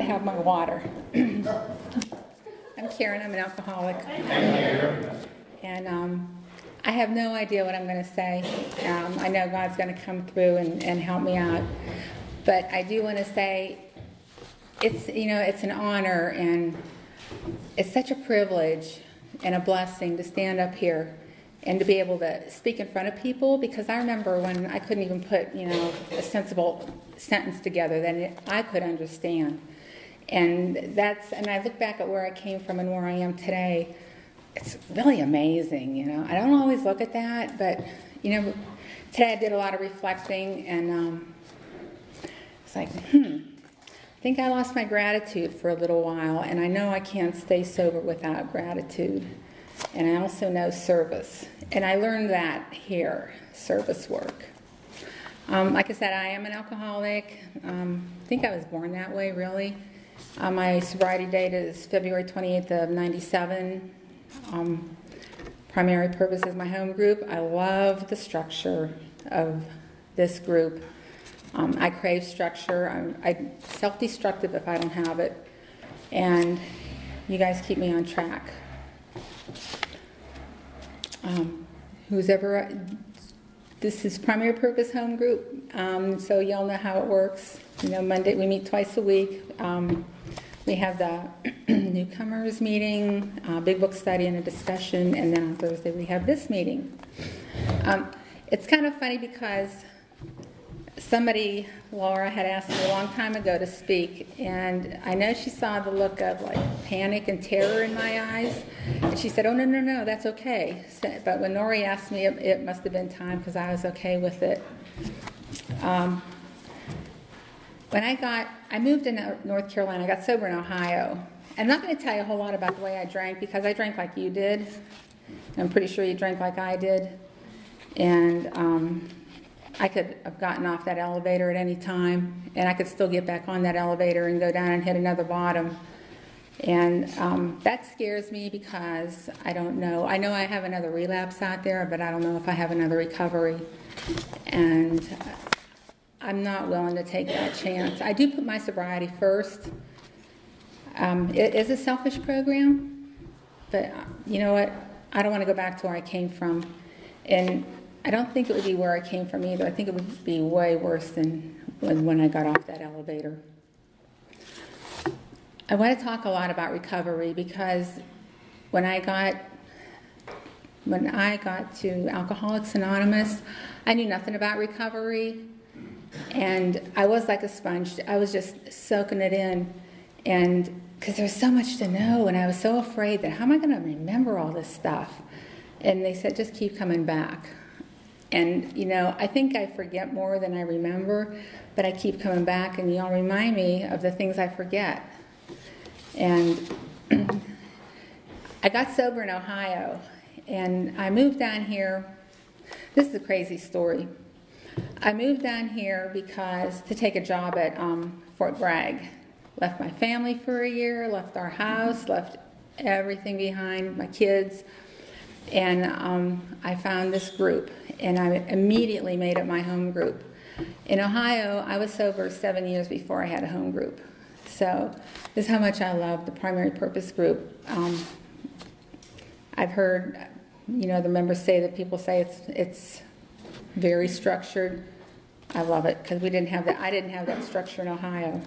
to have my water. I'm Karen, I'm an alcoholic. And I have no idea what I'm going to say. I know God's going to come through and help me out. But I do want to say it's an honor and it's such a privilege and a blessing to stand up here and to be able to speak in front of people, because I remember when I couldn't even put, a sensible sentence together that I could understand. And I look back at where I came from and where I am today. It's really amazing, I don't always look at that, but, today I did a lot of reflecting, and it's like, I think I lost my gratitude for a little while, and I know I can't stay sober without gratitude. And I also know service. And I learned that here, service work. Like I said, I am an alcoholic. I think I was born that way, really. My sobriety date is February 28th of 97. Primary Purpose is my home group. I love the structure of this group. I crave structure. I'm self-destructive if I don't have it. And you guys keep me on track. This is Primary Purpose Home Group, so y'all know how it works. Monday we meet twice a week. We have the newcomers meeting, big book study and a discussion, and then on Thursday we have this meeting. It's kind of funny because Laura had asked me a long time ago to speak, and I know she saw the look of panic and terror in my eyes, and she said, "Oh, no, that's okay." But when Nori asked me, it must have been time, because I was okay with it. When I moved to North Carolina, I got sober in Ohio. I'm not going to tell you a whole lot about the way I drank, because I drank like you did. I'm pretty sure you drank like I did. And I could have gotten off that elevator at any time, and I could still get back on that elevator and go down and hit another bottom. And that scares me, because I don't know. I know I have another relapse out there, but I don't know if I have another recovery. And I'm not willing to take that chance. I do put my sobriety first. It is a selfish program, but you know what? I don't want to go back to where I came from. And I don't think it would be where I came from either. I think it would be way worse than when I got off that elevator. I want to talk a lot about recovery, because when I got to Alcoholics Anonymous, I knew nothing about recovery, and I was like a sponge. I was just soaking it in, and because there's so much to know, and I was so afraid that how am I going to remember all this stuff? And they said, just keep coming back. And, I think I forget more than I remember, but I keep coming back, and y'all remind me of the things I forget. And I got sober in Ohio, and I moved down here. This is a crazy story. I moved down here to take a job at Fort Bragg. Left my family for a year, left our house, left everything behind, my kids. And I found this group, and I immediately made it my home group. In Ohio, I was sober 7 years before I had a home group. So this is how much I love the Primary Purpose group. I've heard, the members say that people say it's very structured. I love it, because I didn't have that structure in Ohio.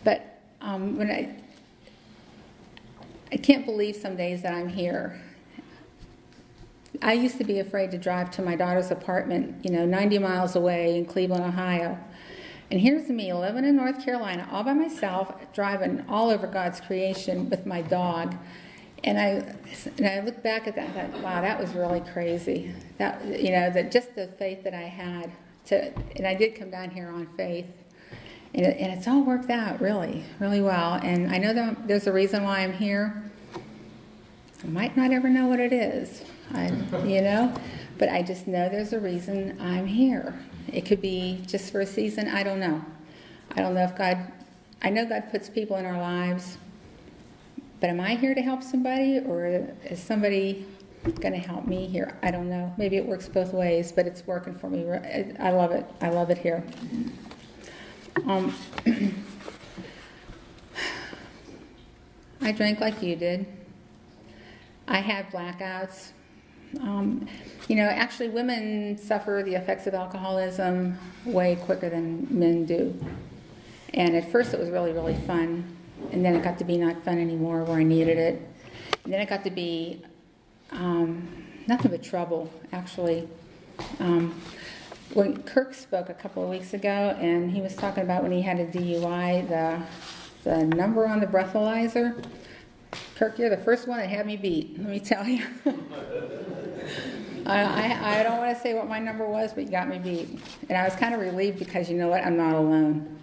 But I can't believe some days that I'm here. I used to be afraid to drive to my daughter's apartment, 90 miles away in Cleveland, Ohio. And here's me living in North Carolina all by myself, driving all over God's creation with my dog. And I look back at that and thought, wow, that was really crazy. That just the faith that I had and I did come down here on faith. And it's all worked out really, really well. And I know that there's a reason why I'm here. I might not ever know what it is, but I just know there's a reason I'm here. It could be just for a season. I don't know. I don't know if I know God puts people in our lives, but am I here to help somebody, or is somebody going to help me here? I don't know. Maybe it works both ways, but it's working for me. I love it. I love it here. I drank like you did. I had blackouts. Actually women suffer the effects of alcoholism way quicker than men do. And at first it was really, really fun. And then it got to be not fun anymore where I needed it. And then it got to be nothing but trouble, actually. When Kirk spoke a couple of weeks ago, and he was talking about when he had a DUI, the number on the breathalyzer. Kirk, you're the first one that had me beat, let me tell you. I don't want to say what my number was, but you got me beat. And I was kind of relieved because, you know what, I'm not alone.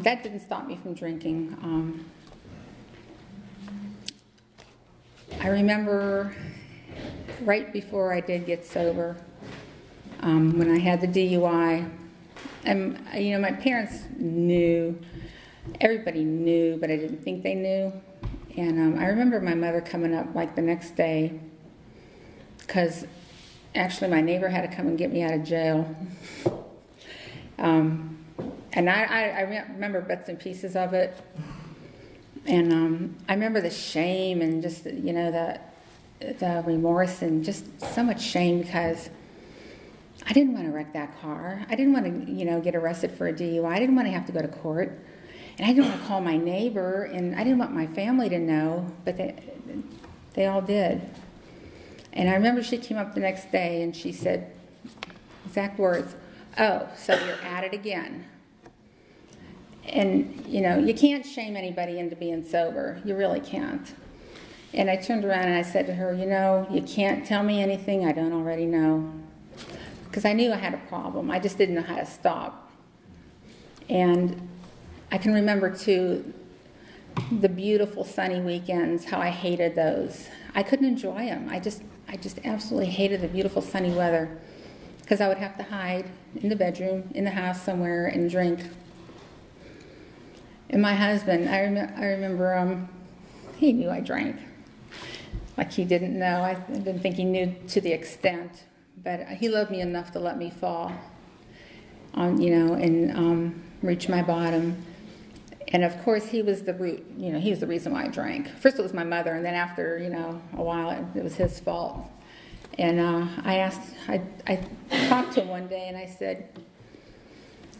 That didn't stop me from drinking. I remember right before I did get sober, when I had the DUI, and my parents knew, everybody knew, but I didn't think they knew. And I remember my mother coming up like the next day, because actually my neighbor had to come and get me out of jail. And I remember bits and pieces of it. And I remember the shame and just, the remorse and just so much shame because I didn't want to wreck that car. I didn't want to, get arrested for a DUI. I didn't want to have to go to court. And I didn't want to call my neighbor, and I didn't want my family to know, but they all did. And I remember she came up the next day and she said, exact words, "Oh, so you're at it again." And, you can't shame anybody into being sober. You really can't. And I turned around and I said to her, you can't tell me anything I don't already know. Because I knew I had a problem. I just didn't know how to stop. And I can remember, too, the beautiful sunny weekends, how I hated those. I couldn't enjoy them. I just absolutely hated the beautiful sunny weather because I would have to hide in the bedroom, in the house somewhere, and drink. And my husband, I remember he knew I drank. Like he didn't know. I didn't think he knew to the extent. But he loved me enough to let me fall, and reach my bottom. And of course, he was the root. He was the reason why I drank. First, it was my mother, and then after, a while, it was his fault. And I talked to him one day, and I said,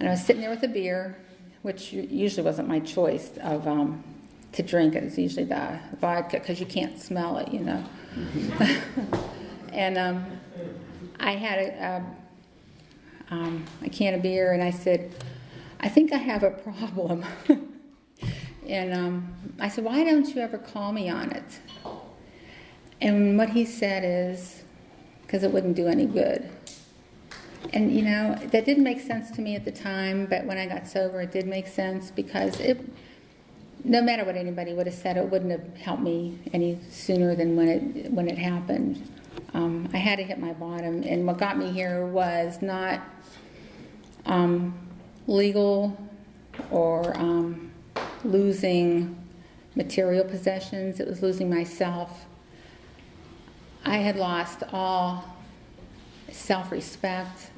and I was sitting there with a beer, which usually wasn't my choice of to drink. It was usually the vodka because you can't smell it, And I had a can of beer, and I said, "I think I have a problem." And I said, "Why don't you ever call me on it?" And what he said is, because it wouldn't do any good. And, that didn't make sense to me at the time, but when I got sober, it did make sense because no matter what anybody would have said, it wouldn't have helped me any sooner than when it happened. I had to hit my bottom, and what got me here was not legal or losing material possessions. It was losing myself. I had lost all self-respect.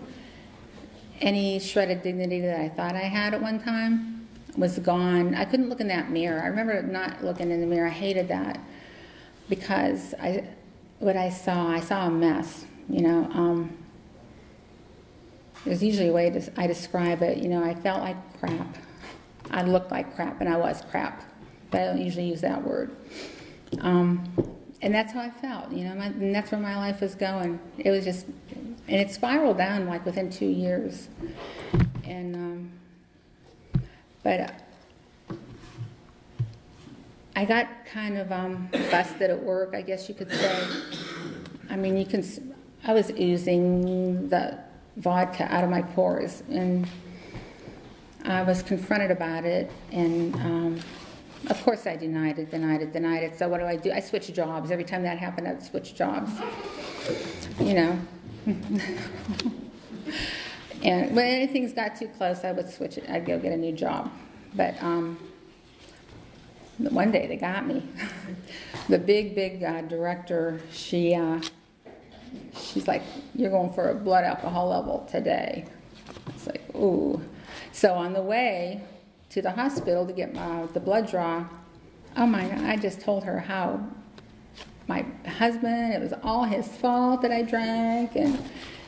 Any shred of dignity that I thought I had at one time was gone. I couldn't look in that mirror. I remember not looking in the mirror. I hated that because what I saw a mess. There's usually a way I describe it. I felt like crap. I looked like crap, and I was crap. But I don't usually use that word. And that's how I felt, and that's where my life was going. It was just, and it spiraled down like within 2 years. And, but I got kind of busted at work, I guess you could say. I mean, I was oozing the vodka out of my pores, and I was confronted about it, and of course I denied it. So what do? I switched jobs. Every time that happened, I'd switch jobs. And when anything got too close, I would switch it. I'd go get a new job. But one day they got me. The big director, she's like, "You're going for a blood alcohol level today." It's like, ooh. So on the way to the hospital to get the blood draw, Oh my God, I just told her how my husband, it was all his fault that I drank, and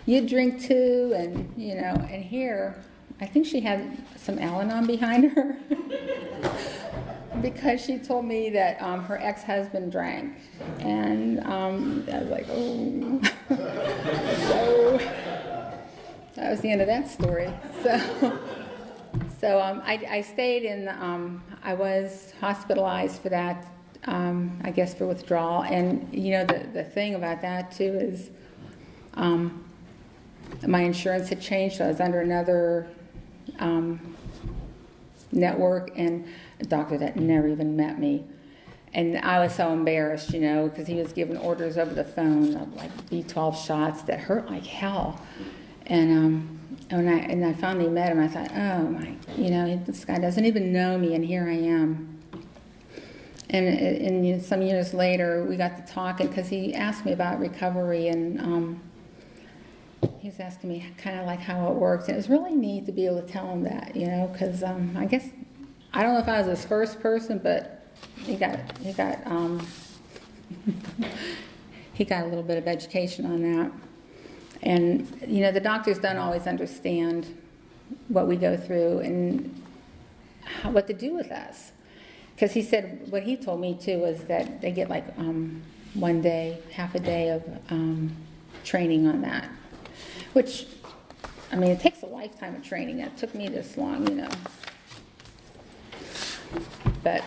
you drink too, and and here, I think she had some Al-Anon behind her because she told me that her ex-husband drank, and I was like, oh. So that was the end of that story. So I stayed in, I was hospitalized for that, I guess for withdrawal. And, the thing about that too is my insurance had changed, so I was under another network, and a doctor that never even met me. And I was so embarrassed, because he was giving orders over the phone of like B12 shots that hurt like hell. And when I finally met him, I thought, oh my, this guy doesn't even know me, and here I am. And some years later, we got to talking because he asked me about recovery, and he was asking me kind of like how it works. And it was really neat to be able to tell him that, because I guess, I don't know if I was his first person, but he got he got a little bit of education on that. And, the doctors don't always understand what we go through and what to do with us. Because he said, what he told me too was that they get like 1 day, half a day of training on that. Which, it takes a lifetime of training. It took me this long, But,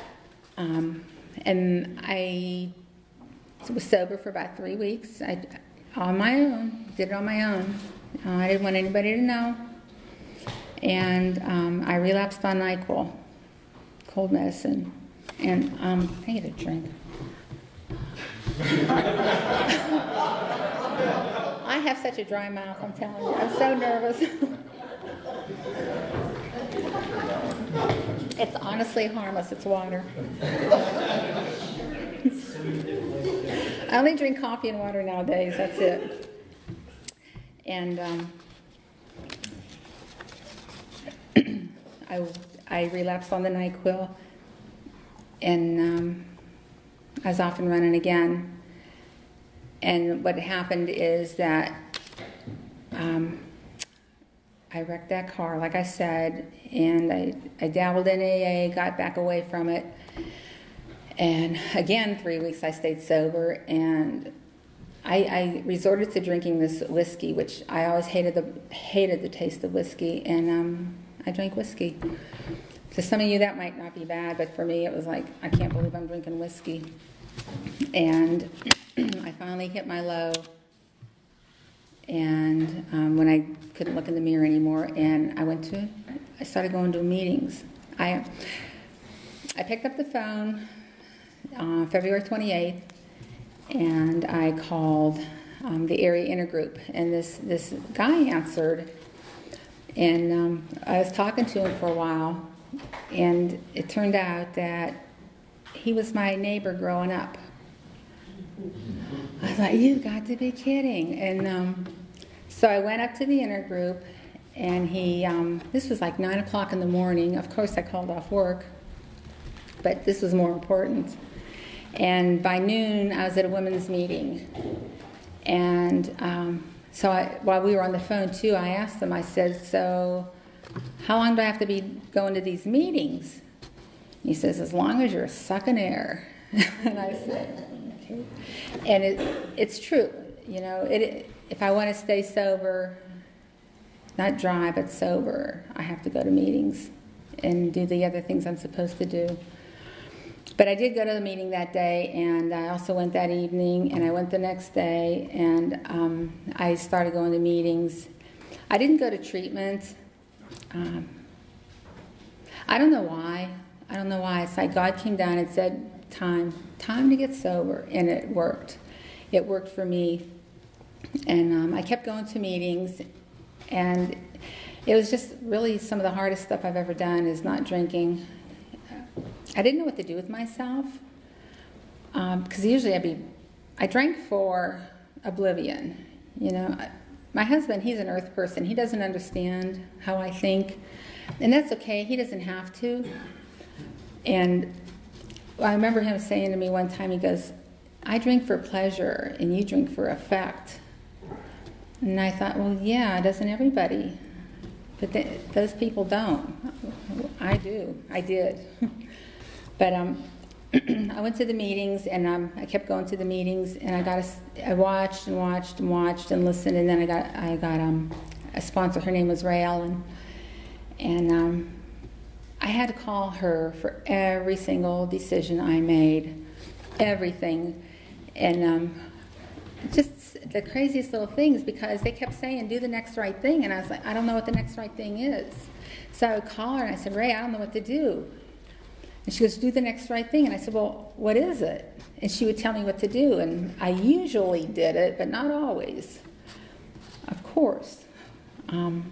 and I was sober for about 3 weeks. On my own, did it on my own. I didn't want anybody to know. And I relapsed on NyQuil, cold medicine. And I get a drink. I have such a dry mouth, I'm telling you. I'm so nervous. It's honestly harmless. It's water. I only drink coffee and water nowadays. That's it. And I relapsed on the NyQuil, and I was off and running again. And what happened is that I wrecked that car, like I said, and I dabbled in AA, got back away from it. And again, 3 weeks I stayed sober, and I resorted to drinking this whiskey, which I always hated the taste of whiskey, and I drank whiskey. To some of you that might not be bad, but for me it was like, I can't believe I'm drinking whiskey. And I finally hit my low, and when I couldn't look in the mirror anymore, and I started going to meetings. I picked up the phone February 28th, and I called the area intergroup, and this guy answered, and I was talking to him for a while, and it turned out that he was my neighbor growing up. I thought, you got to be kidding. And so I went up to the intergroup, and this was like 9 o'clock in the morning. Of course I called off work, but this was more important. And by noon, I was at a women's meeting. And so while we were on the phone, too, I asked them, I said, so how long do I have to be going to these meetings? He says, as long as you're sucking air. And I said, okay. And it's true. If I want to stay sober, not dry, but sober, I have to go to meetings and do the other things I'm supposed to do. But I did go to the meeting that day, and I also went that evening, and I went the next day, and I started going to meetings. I didn't go to treatment. I don't know why. It's like God came down and said, time to get sober, and it worked. It worked for me, and I kept going to meetings, and it was just really some of the hardest stuff I've ever done is not drinking. I didn't know what to do with myself, because usually I drank for oblivion. My husband, he's an earth person. He doesn't understand how I think, and that's okay. He doesn't have to. And I remember him saying to me one time, he goes, I drink for pleasure and you drink for effect. And I thought, well, yeah, doesn't everybody? But those people don't. I do. I did. But I went to the meetings, and I kept going to the meetings, and I watched and watched and watched and listened, and then I got a sponsor. Her name was Ray Allen, and I had to call her for every single decision I made, everything, and just the craziest little things, because they kept saying, do the next right thing, and I was like, I don't know what the next right thing is. So I would call her and I said, Ray, I don't know what to do. And she goes, do the next right thing. And I said, well, what is it? And she would tell me what to do, and I usually did it, but not always, of course. And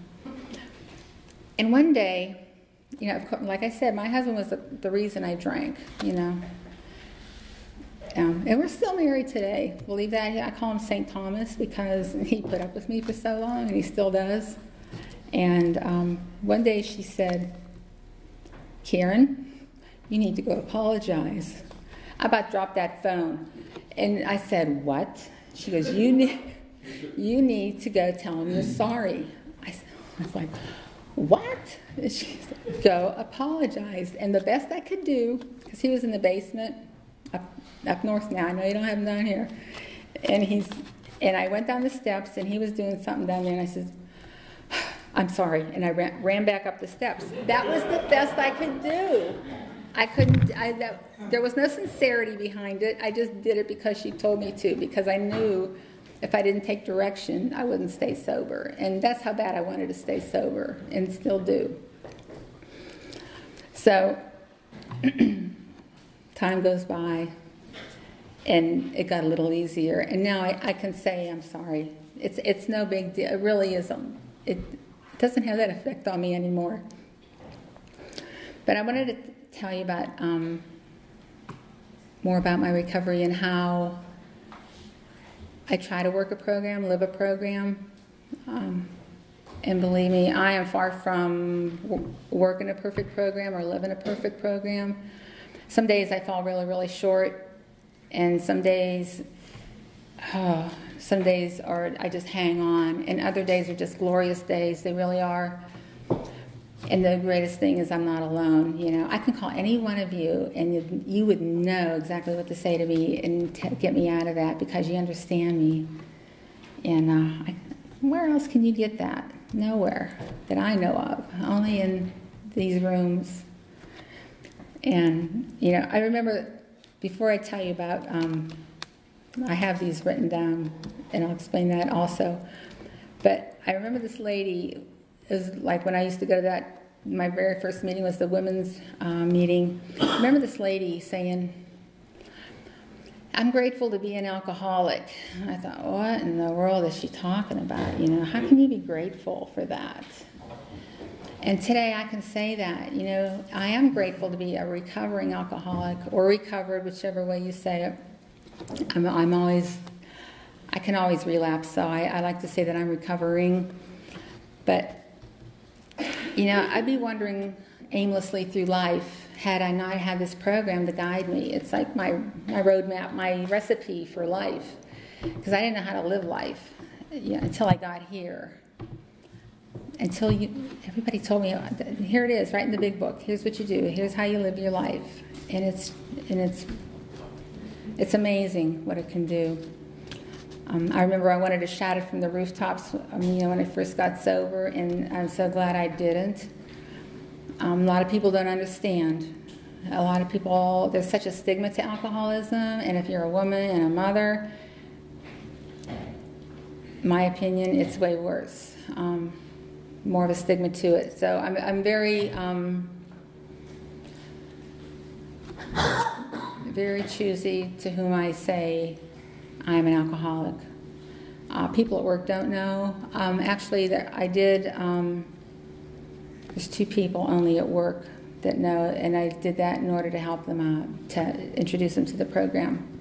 one day, you know, like I said, my husband was the reason I drank, you know. And we're still married today. Believe that? I call him St. Thomas because he put up with me for so long, and he still does. And one day she said, Karen, you need to go apologize. I about dropped that phone. And I said, what? She goes, you need to go tell him you're sorry. I was like, what? And she said, go apologize. And the best I could do, because he was in the basement, up north now. I know you don't have him down here. And I went down the steps, and he was doing something down there, and I said, I'm sorry. And I ran back up the steps. That was the best I could do. There was no sincerity behind it. I just did it because she told me to, because I knew if I didn't take direction, I wouldn't stay sober. And that's how bad I wanted to stay sober, and still do. So time goes by, and it got a little easier. And now I can say I'm sorry. It's no big deal. It really isn't. It doesn't have that effect on me anymore. But I wanted to tell you about more about my recovery and how I try to work a program, live a program. And believe me, I am far from working a perfect program or living a perfect program. Some days I fall really, really short, and some days are I just hang on, and other days are just glorious days. They really are. And the greatest thing is I'm not alone. You know, I can call any one of you, and you would know exactly what to say to me and get me out of that, because you understand me. And where else can you get that? Nowhere that I know of. Only in these rooms. And, you know, I remember, before I tell you about, I have these written down, and I'll explain that also. But I remember this lady, it was like when I used to go to that, my very first meeting was the women's meeting. I remember this lady saying, I'm grateful to be an alcoholic. And I thought, what in the world is she talking about? You know, how can you be grateful for that? And today I can say that, you know, I am grateful to be a recovering alcoholic, or recovered, whichever way you say it. I can always relapse, so I like to say that I'm recovering. But, you know, I'd be wandering aimlessly through life had I not had this program to guide me. It's like my roadmap, my recipe for life, because I didn't know how to live life, you know, until I got here. Everybody told me, here it is, right in the big book. Here's what you do. Here's how you live your life, and it's amazing what it can do. I remember I wanted to shout it from the rooftops, you know, when I first got sober, and I'm so glad I didn't. A lot of people don't understand. A lot of people, there's such a stigma to alcoholism, and if you're a woman and a mother, in my opinion, it's way worse. More of a stigma to it. So I'm very, very choosy to whom I say I'm an alcoholic. People at work don't know. Actually, I did, there's 2 people only at work that know, and I did that in order to help them out, to introduce them to the program.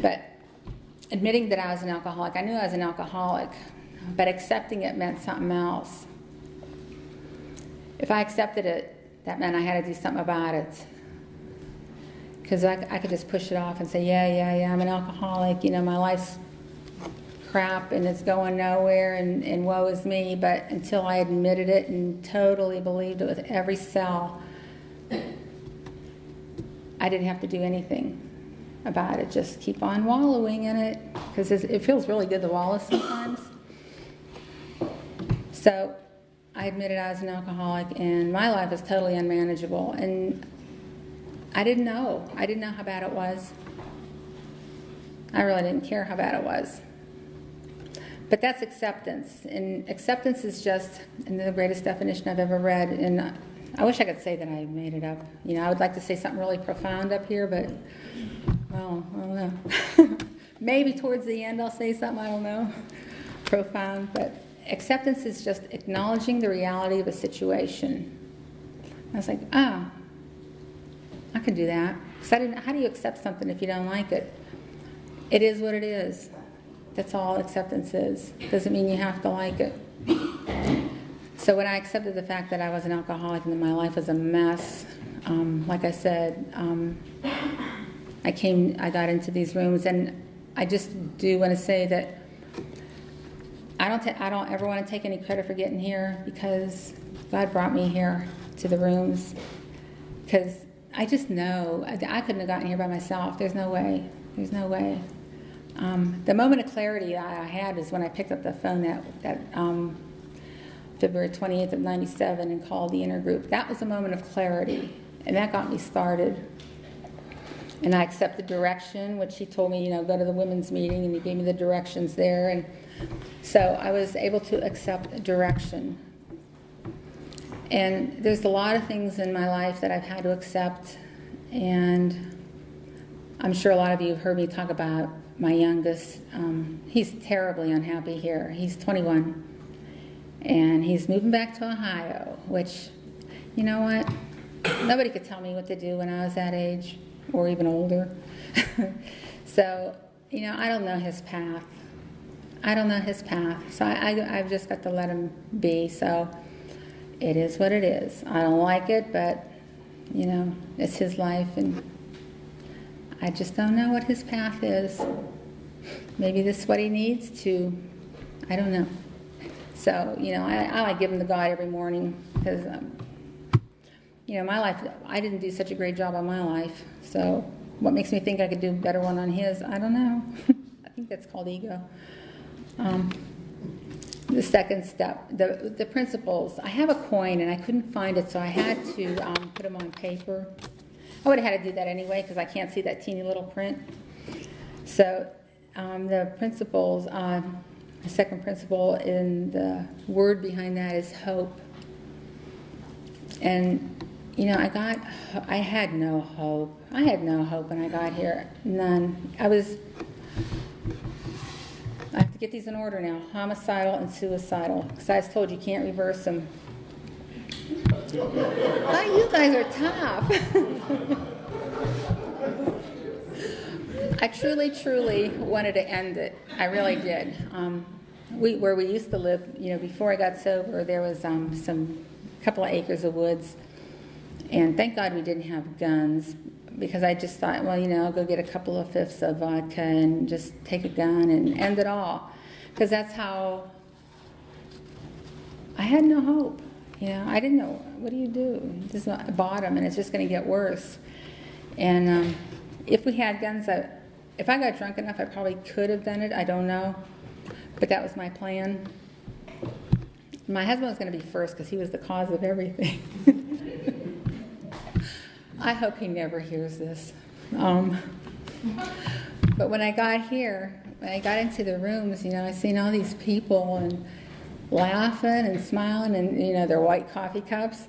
But admitting that I was an alcoholic, I knew I was an alcoholic, but accepting it meant something else. If I accepted it, that meant I had to do something about it. because I could just push it off and say, yeah, I'm an alcoholic, my life's crap and it's going nowhere and woe is me. But until I admitted it and totally believed it with every cell, I didn't have to do anything about it. Just keep on wallowing in it, because it feels really good to wallow sometimes. So I admitted I was an alcoholic, and my life was totally unmanageable. And I didn't know how bad it was. I really didn't care how bad it was. But that's acceptance. And acceptance is just the greatest definition I've ever read. And I wish I could say that I made it up. I would like to say something really profound up here, but, well, I don't know. Maybe towards the end I'll say something, I don't know, profound. But acceptance is just acknowledging the reality of a situation. I was like, I could do that. Because how do you accept something if you don't like it? It is what it is. That's all acceptance is. Doesn't mean you have to like it. So when I accepted the fact that I was an alcoholic and that my life was a mess, like I said, I got into these rooms, and I just do want to say that I don't ever want to take any credit for getting here, because God brought me here to the rooms. Because I just know I couldn't have gotten here by myself. There's no way. There's no way. The moment of clarity I had is when I picked up the phone that February 28th of 97 and called the inner group. That was a moment of clarity, and that got me started. And I accepted direction, which he told me, go to the women's meeting, and he gave me the directions there. And so I was able to accept direction. And there's a lot of things in my life that I've had to accept, and I'm sure a lot of you have heard me talk about my youngest. He's terribly unhappy here. He's 21, and he's moving back to Ohio, which, you know what? Nobody could tell me what to do when I was that age, or even older. So, I don't know his path. So I've just got to let him be. So it is what it is. I don't like it, but, it's his life, and I just don't know what his path is. Maybe this is what he needs to, I don't know. So, I like give him to God every morning, because, my life, I didn't do such a great job on my life. So what makes me think I could do a better one on his? I don't know. I think that's called ego. The second step, the principles. I have a coin, and I couldn't find it, so I had to put them on paper. I would have had to do that anyway, because I can't see that teeny little print. So the principles, the second principle in the word behind that is hope. And, I had no hope. I had no hope when I got here. None. I have to get these in order now. Homicidal and suicidal. Because I was told you can't reverse them. Oh, you guys are tough. I truly wanted to end it. I really did. Where we used to live, before I got sober, there was some couple of acres of woods. And thank God we didn't have guns, because I just thought, well, I'll go get a couple of fifths of vodka and just take a gun and end it all. Because that's how I had no hope. I didn't know, what do you do? This is a bottom, and it's just going to get worse. And if we had guns, if I got drunk enough, I probably could have done it. I don't know. But that was my plan. My husband was going to be first, because he was the cause of everything. I hope he never hears this. But when I got here, when I got into the rooms, I seen all these people and laughing and smiling, and their white coffee cups,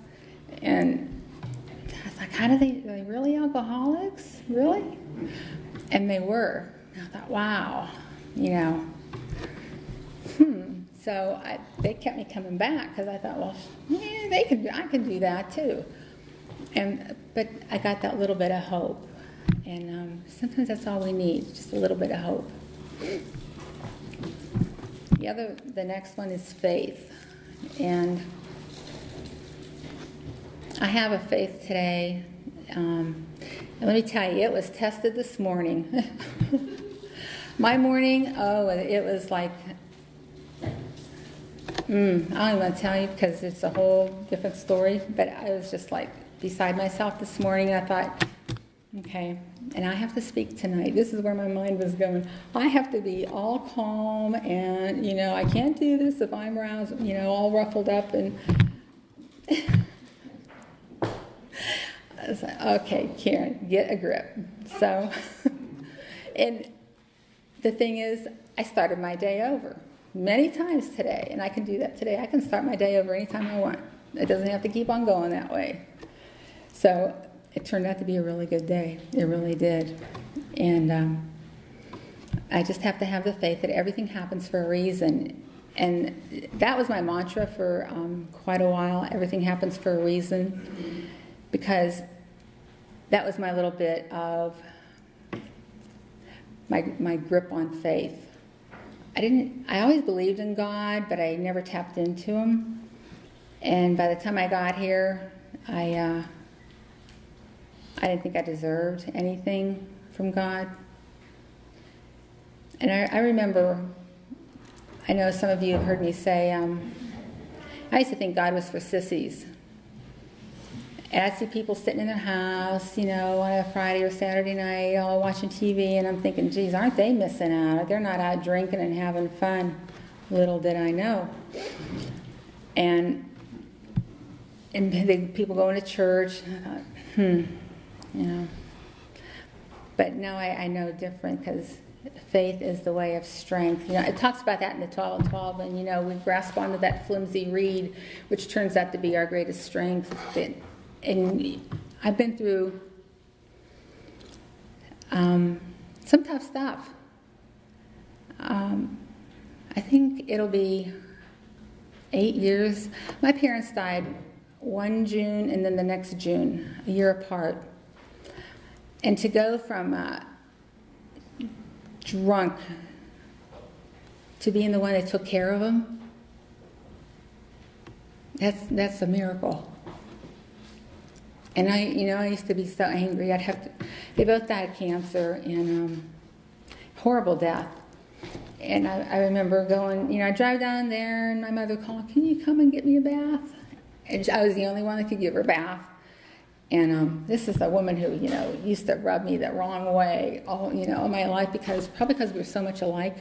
and I was like, are they really alcoholics? Really? And they were. And I thought, wow, So they kept me coming back, because I thought, well, yeah, I could do that too. But I got that little bit of hope, and sometimes that's all we need, just a little bit of hope. The next one is faith, and I have a faith today. And let me tell you, it was tested this morning. My morning, it was like, I don't even want to tell you because it's a whole different story, but I was just like beside myself this morning, and I thought, okay, and I have to speak tonight. This is where my mind was going. I have to be all calm, and, I can't do this if I'm roused, all ruffled up, and I was like, okay, Karen, get a grip. So, and the thing is, I started my day over many times today, and I can do that today. I can start my day over anytime I want. It doesn't have to keep on going that way. So it turned out to be a really good day. It really did. And I just have to have the faith that everything happens for a reason. And that was my mantra for quite a while. Everything happens for a reason. Because that was my little bit of my grip on faith. I always believed in God, but I never tapped into Him. And by the time I got here, I didn't think I deserved anything from God. And I remember, I know some of you have heard me say, I used to think God was for sissies. And I'd see people sitting in their house, on a Friday or Saturday night, all watching TV, and I'm thinking, geez, aren't they missing out? They're not out drinking and having fun. Little did I know. And people going to church, and I thought, But now I know different, because faith is the way of strength. It talks about that in the 12 and 12, and, we grasp onto that flimsy reed, which turns out to be our greatest strength. And I've been through some tough stuff. I think it'll be 8 years. My parents died one June and then the next June, a year apart. And to go from drunk to being the one that took care of them, that's a miracle. And I used to be so angry. They both died of cancer and horrible death. And I remember going, I drive down there, and my mother called, can you come and get me a bath? And I was the only one that could give her a bath. And this is a woman who, used to rub me the wrong way all my life, probably because we were so much alike.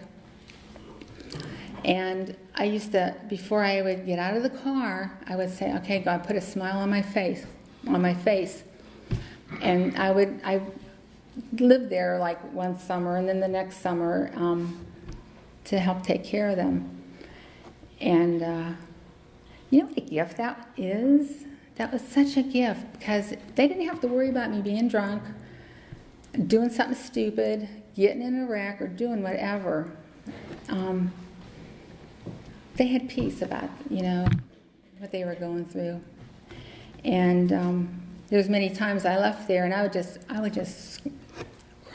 And I used to, before I would get out of the car, I would say, okay, God, put a smile on my face. And I lived there like one summer, and then the next summer to help take care of them. And what a gift that is? That was such a gift, because they didn't have to worry about me being drunk, doing something stupid, getting in a wreck, or doing whatever. They had peace about, what they were going through. And there's many times I left there, and I would just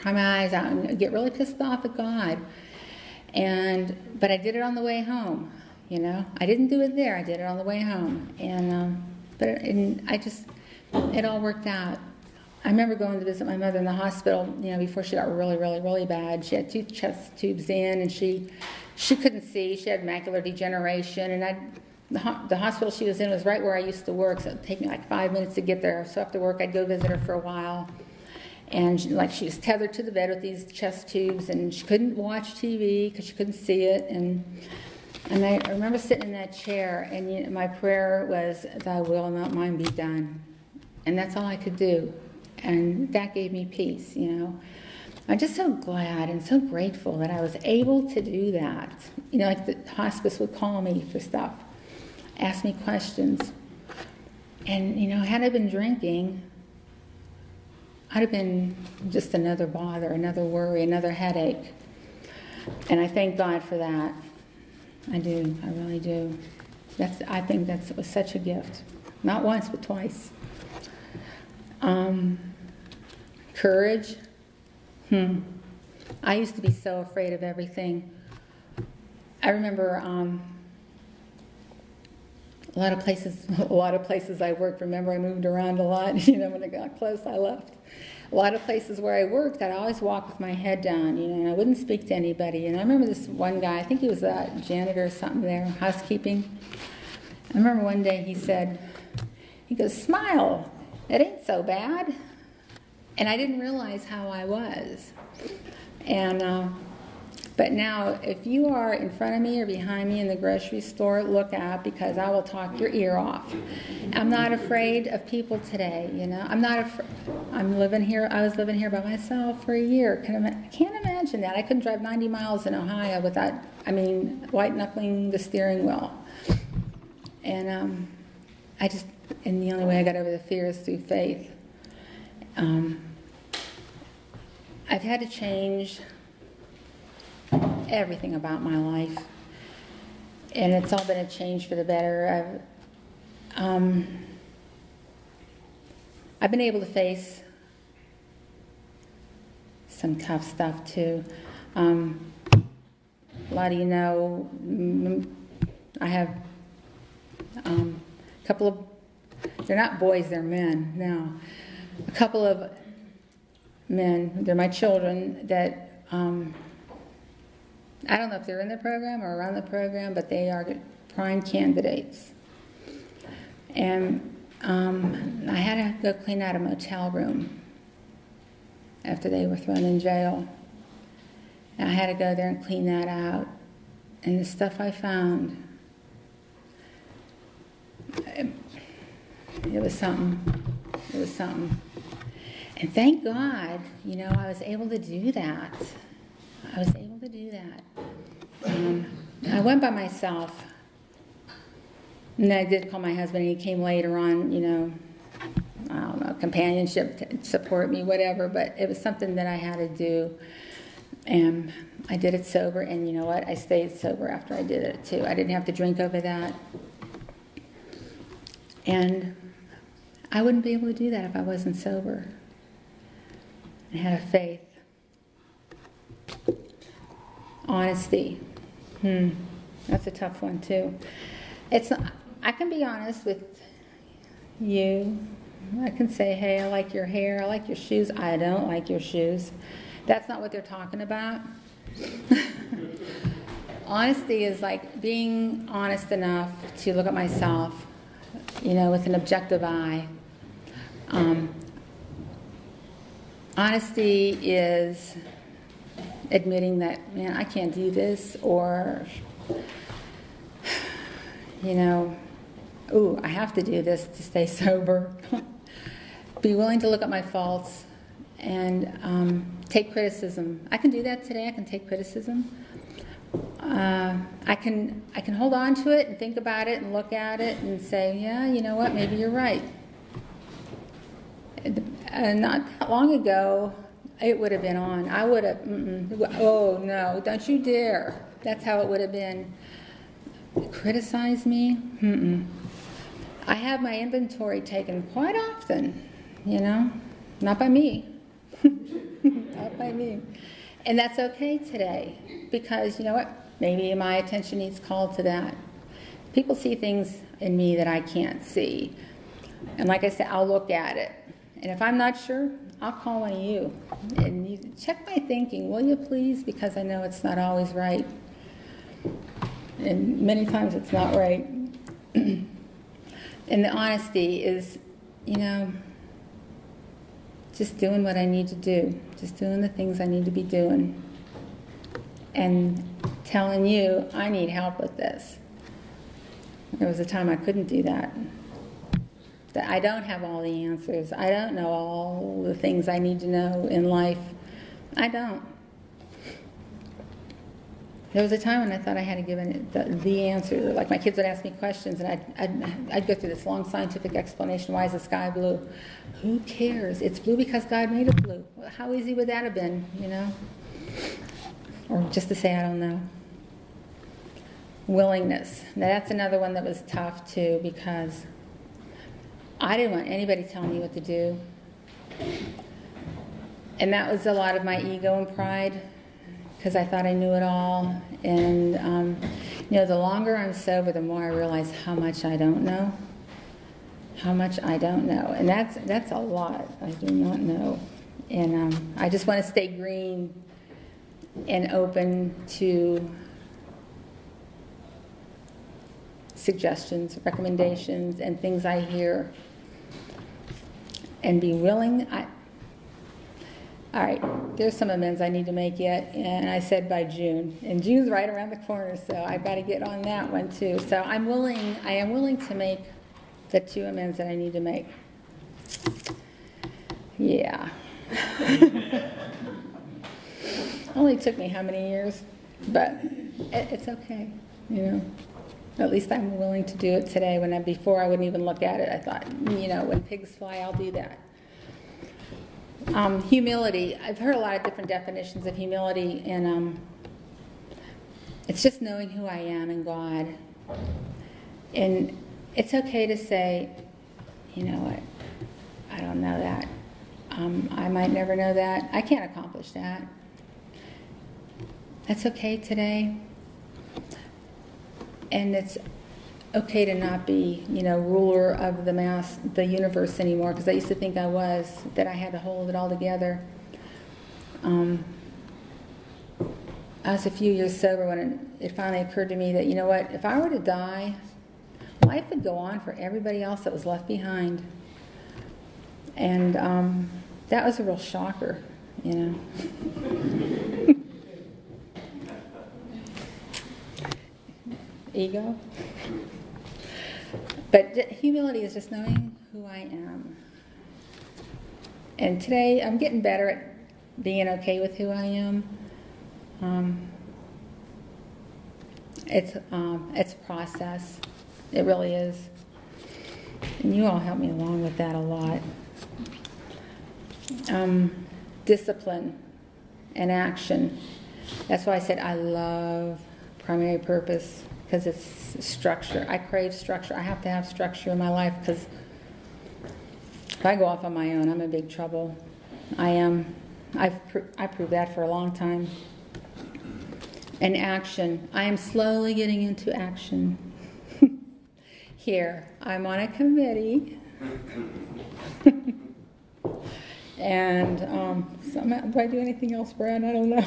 cry my eyes out and get really pissed off at God. But I did it on the way home. I didn't do it there. I did it on the way home. It all worked out. I remember going to visit my mother in the hospital, before she got really, really, really bad. She had 2 chest tubes in, and she couldn't see. She had macular degeneration, and the hospital she was in was right where I used to work, so it would take me like 5 minutes to get there. So after work, I'd go visit her for a while. And she was tethered to the bed with these chest tubes, and she couldn't watch TV because she couldn't see it. And I remember sitting in that chair, and my prayer was, thy will, not mine, be done. And that's all I could do. And that gave me peace, I'm just so glad and so grateful that I was able to do that. Like the hospice would call me for stuff, ask me questions. And, had I been drinking, I'd have been just another bother, another worry, another headache. And I thank God for that. I do. I really do. I think that was such a gift. Not once, but twice. Courage. I used to be so afraid of everything. I remember a lot of places I worked. Remember, I moved around a lot. When I got close, I left. a lot of places where I worked, I'd always walk with my head down, you know, and I wouldn't speak to anybody. And I remember this one guy, I think he was a janitor or something there, housekeeping. I remember one day he goes, "Smile, it ain't so bad." And I didn't realize how I was. And but now, if you are in front of me or behind me in the grocery store, look out, because I will talk your ear off. I'm not afraid of people today, you know. I'm not afraid. I was living here by myself for a year. Can't imagine that. I couldn't drive 90 miles in Ohio without, white-knuckling the steering wheel. And and the only way I got over the fear is through faith. I've had to change everything about my life, and it's all been a change for the better. I've been able to face some tough stuff too. A lot of you know I have a couple of, they're not boys, they're men now. A couple of men, they're my children, that I don't know if they're in the program or around the program, but they are prime candidates. And I had to go clean out a motel room after they were thrown in jail. And I had to go there and clean that out. And the stuff I found, it was something. It was something. And thank God, you know, I was able to do that. I was able to do that. I went by myself. And I did call my husband, and he came later on, you know, I don't know, companionship, to support me, whatever, but it was something that I had to do. And I did it sober, and you know what? I stayed sober after I did it, too. I didn't have to drink over that. And I wouldn't be able to do that if I wasn't sober. I had a faith. Honesty. That's a tough one, too. It's not, I can be honest with you. I can say, hey, I like your hair, I like your shoes. I don't like your shoes. That's not what they're talking about. Honesty is like being honest enough to look at myself, you know, with an objective eye. Honesty is admitting that, man, I can't do this, or, you know, ooh, I have to do this to stay sober. Be willing to look at my faults and take criticism. I can do that today. I can take criticism. I can hold on to it and think about it and look at it and say, yeah, you know what, maybe you're right. Not that long ago, it would have been on. I would have, oh no, don't you dare. That's how it would have been. Criticize me? I have my inventory taken quite often, you know, not by me. Not by me. And that's okay today, because you know what? Maybe my attention needs called to that. People see things in me that I can't see. And like I said, I'll look at it. And if I'm not sure, I'll call one of you. And you check my thinking, will you please? Because I know it's not always right. And many times it's not right. And the honesty is, you know, just doing what I need to do. Just doing the things I need to be doing. And telling you, I need help with this. There was a time I couldn't do that. That I don't have all the answers. I don't know all the things I need to know in life. I don't. There was a time when I thought I had to give the answer. Like my kids would ask me questions, and I'd go through this long scientific explanation. Why is the sky blue? Who cares? It's blue because God made it blue. Well, how easy would that have been, you know? Or just to say I don't know. Willingness. Now that's another one that was tough too, because I didn't want anybody telling me what to do. And that was a lot of my ego and pride, because I thought I knew it all. And, you know, the longer I'm sober, the more I realize how much I don't know. How much I don't know. And that's a lot I do not know. And I just want to stay green and open to suggestions, recommendations, and things I hear, and be willing. All right, there's some amends I need to make yet, and I said by June, and June's right around the corner, so I've got to get on that one too. So I am willing to make the 2 amends that I need to make. Yeah. Only took me how many years, but it's okay, you know. At least I'm willing to do it today. Before I wouldn't even look at it. I thought, you know, when pigs fly, I'll do that. Humility. I've heard a lot of different definitions of humility, and it's just knowing who I am in God. And it's okay to say, you know what, I don't know that. I might never know that. I can't accomplish that. That's okay today. And it's okay to not be, you know, ruler of the universe anymore, because I used to think I was, that I had to hold it all together. I was a few years sober when it finally occurred to me that, you know what, if I were to die, life would go on for everybody else that was left behind. And that was a real shocker, you know. Ego. But humility is just knowing who I am. And today I'm getting better at being okay with who I am. It's a process. It really is. And you all help me along with that a lot. Discipline and action. That's why I said I love primary purpose, because it's structure. I crave structure. I have to have structure in my life, because if I go off on my own, I'm in big trouble. I proved that for a long time. And action. I am slowly getting into action. Here, I'm on a committee. And do I do anything else, Brad? I don't know.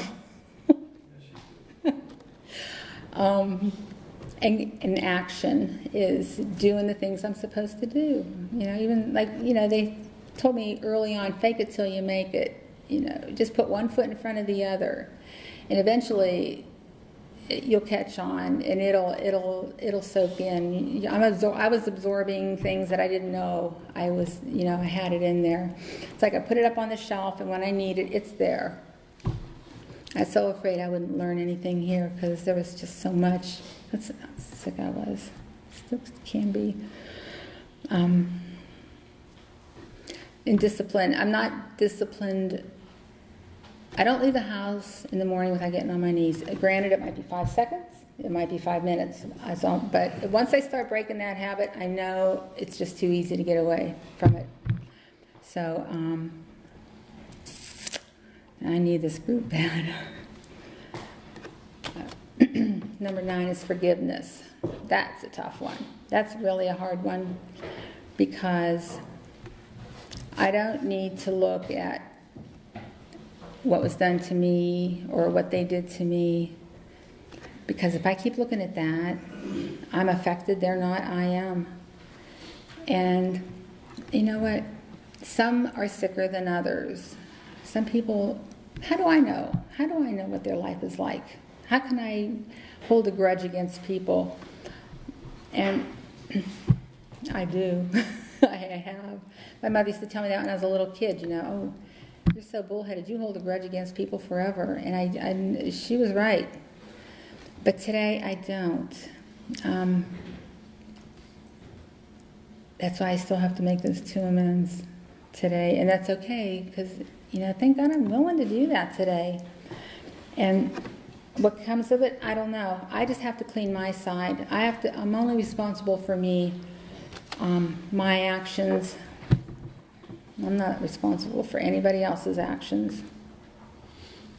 And action is doing the things I'm supposed to do. You know, even like, you know, they told me early on, fake it till you make it. You know, just put one foot in front of the other, and eventually you'll catch on, and it'll soak in. I was absorbing things that I didn't know I was. You know, I had it in there. It's like I put it up on the shelf, and when I need it, it's there. I was so afraid I wouldn't learn anything here, because there was just so much. That's how sick I was. Still can be. In discipline, I'm not disciplined. I don't leave the house in the morning without getting on my knees. Granted, it might be 5 seconds. It might be 5 minutes. But once I start breaking that habit, I know it's just too easy to get away from it. So I need this group bad. Number 9 is forgiveness. That's a tough one. That's really a hard one, because I don't need to look at what was done to me or what they did to me, because if I keep looking at that, I'm affected. They're not. I am. And you know what? Some are sicker than others. Some people, how do I know? How do I know what their life is like? How can I hold a grudge against people? And I do. I have. My mother used to tell me that when I was a little kid, you know, oh, you're so bullheaded. You hold a grudge against people forever. And she was right. But today I don't. That's why I still have to make those 2 amends today. And that's okay, because, you know, thank God I'm willing to do that today. And what comes of it, I don't know. I just have to clean my side. I'm only responsible for me, my actions. I'm not responsible for anybody else's actions.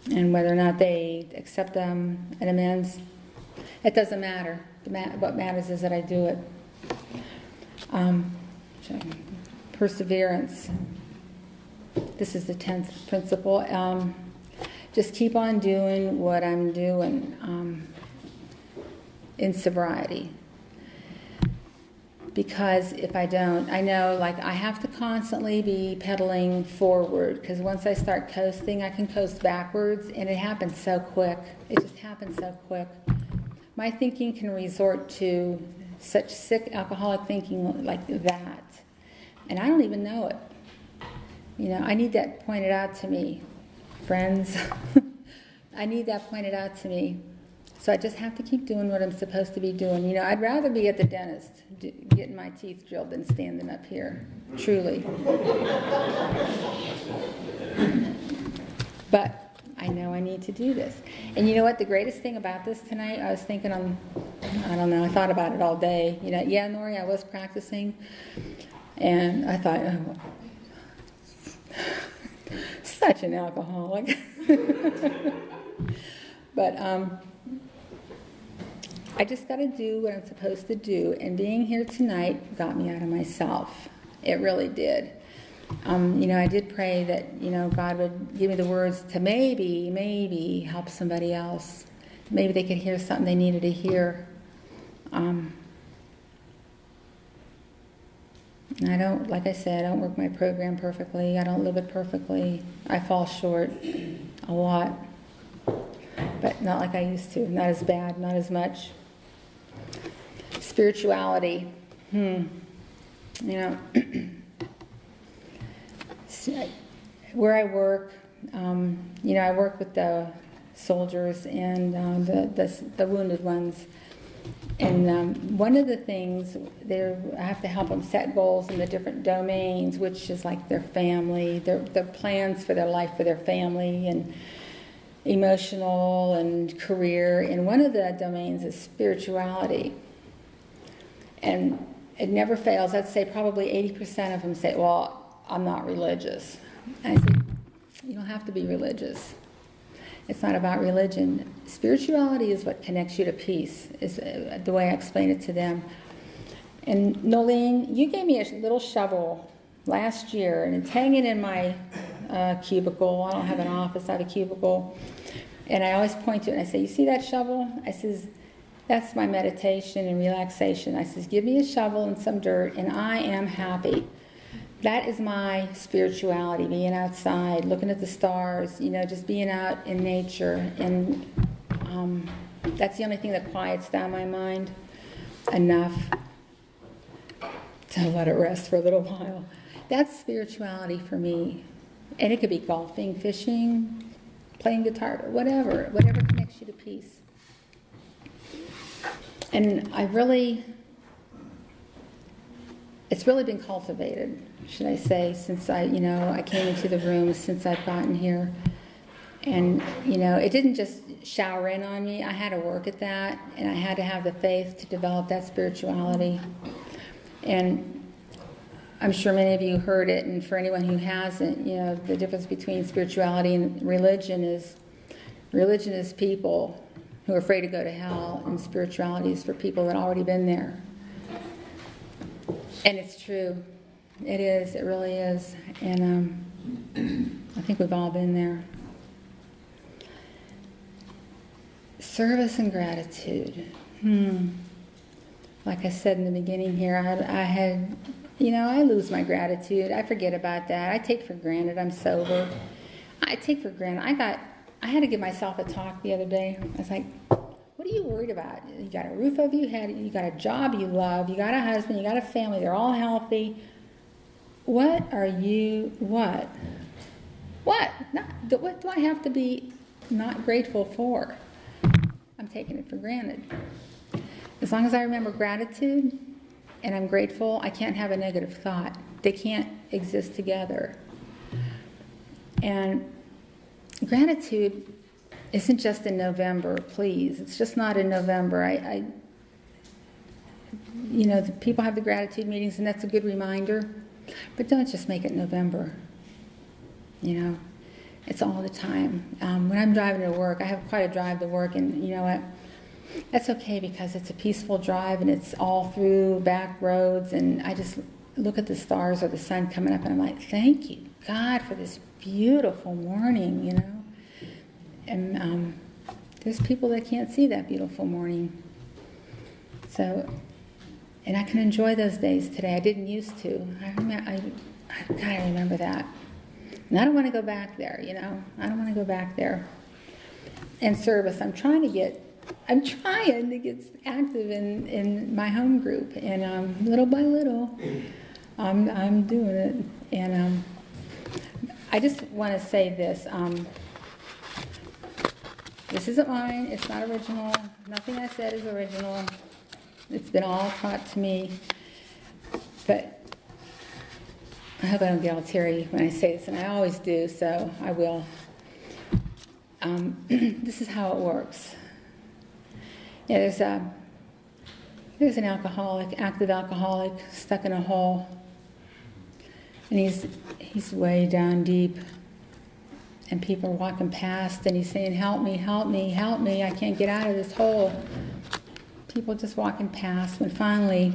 And whether or not they accept an amends, it doesn't matter. What matters is that I do it. Perseverance. this is the 10th principle. Just keep on doing what I'm doing in sobriety. Because if I don't, I know like I have to constantly be pedaling forward, because once I start coasting, I can coast backwards, and it happens so quick. It just happens so quick. My thinking can resort to such sick alcoholic thinking like that, and I don't even know it. You know, I need that pointed out to me, friends. I need that pointed out to me. So I just have to keep doing what I'm supposed to be doing. You know, I'd rather be at the dentist getting my teeth drilled than standing up here, truly. But I know I need to do this. And you know what? The greatest thing about this tonight, I was thinking I don't know, I thought about it all day. You know, yeah, Nori, I was practicing. And I thought, oh, such an alcoholic. But I just got to do what I'm supposed to do, and being here tonight got me out of myself. It really did. You know, I did pray that, you know, God would give me the words to maybe help somebody else. Maybe they could hear something they needed to hear. And I don't, like I said, I don't work my program perfectly. I don't live it perfectly. I fall short a lot, but not like I used to. Not as bad, not as much. Spirituality. You know, where I work, you know, I work with the soldiers and the wounded ones. And one of the things, I have to help them set goals in the different domains, which is like their family, their plans for their life, for their family, and emotional and career. And one of the domains is spirituality. And it never fails. I'd say probably 80% of them say, well, I'm not religious. And I say, you don't have to be religious. It's not about religion. Spirituality is what connects you to peace, is the way I explain it to them. And Nolene, you gave me a little shovel last year, and it's hanging in my cubicle. I don't have an office, I have a cubicle. And I always point to it and I say, you see that shovel? I says, that's my meditation and relaxation. I says, give me a shovel and some dirt, and I am happy. That is my spirituality, being outside, looking at the stars, you know, just being out in nature. And that's the only thing that quiets down my mind enough to let it rest for a little while. That's spirituality for me. And it could be golfing, fishing, playing guitar, whatever connects you to peace. And it's really been cultivated, should I say, since I came into the room, since I've gotten here. And, you know, it didn't just shower in on me. I had to work at that, and I had to have the faith to develop that spirituality. And I'm sure many of you heard it, and for anyone who hasn't, you know, the difference between spirituality and religion is people who are afraid to go to hell, and spirituality is for people that have already been there. And it's true. It is. It really is. And I think we've all been there. Service and gratitude. Like I said in the beginning here, I had, you know, I lose my gratitude. I forget about that. I take for granted I'm sober. I take for granted. I had to give myself a talk the other day. I was like, what are you worried about? You got a roof over your head, you got a job you love, you got a husband, you got a family, they're all healthy. What? What do I have to be not grateful for? I'm taking it for granted. As long as I remember gratitude and I'm grateful, I can't have a negative thought. They can't exist together. And gratitude isn't just in November, please. It's just not in November. You know, people have the gratitude meetings, and that's a good reminder. But don't just make it November. You know, it's all the time. When I'm driving to work, I have quite a drive to work, and you know what? That's okay because it's a peaceful drive, and it's all through back roads, and I just look at the stars or the sun coming up, and I'm like, thank you, God, for this beautiful morning, you know. And there's people that can't see that beautiful morning. So, and I can enjoy those days today. I didn't used to. I remember that. And I don't want to go back there, you know. I don't want to go back there. And service, I'm trying to get active in my home group, and little by little, I'm doing it. And I just want to say this. This isn't mine. It's not original. Nothing I said is original. It's been all taught to me. But I hope I don't get all teary when I say this, and I always do, so I will. This is how it works. Yeah, there's an alcoholic, active alcoholic, stuck in a hole, and he's way down deep, and people are walking past, and he's saying, "Help me, help me, help me! I can't get out of this hole." People just walking past. When finally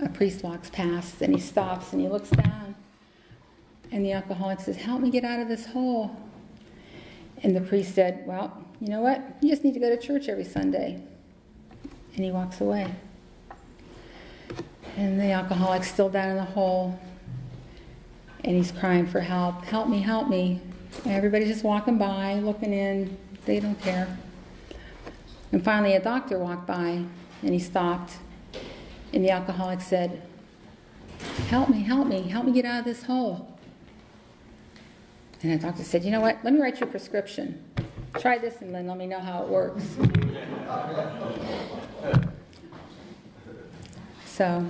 a priest walks past, and he stops, and he looks down, and the alcoholic says, "Help me get out of this hole." And the priest said, "Well, you know what? You just need to go to church every Sunday." And he walks away. And the alcoholic's still down in the hole, and he's crying for help. "Help me, help me." And everybody's just walking by, looking in. They don't care. And finally a doctor walked by, and he stopped. And the alcoholic said, "Help me, help me, help me get out of this hole." And the doctor said, "You know what? Let me write you a prescription. Try this and then let me know how it works." So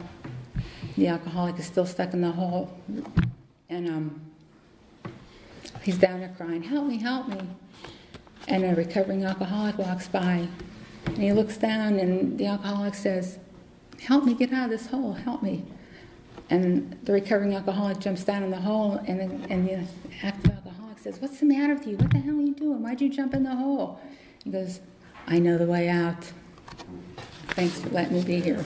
the alcoholic is still stuck in the hole, and he's down there crying, "Help me, help me." And a recovering alcoholic walks by, and he looks down, and the alcoholic says, "Help me get out of this hole, help me." And the recovering alcoholic jumps down in the hole, and the active alcoholic says, "What's the matter with you? What the hell are you doing? Why'd you jump in the hole?" He goes, "I know the way out. Thanks for letting me be here."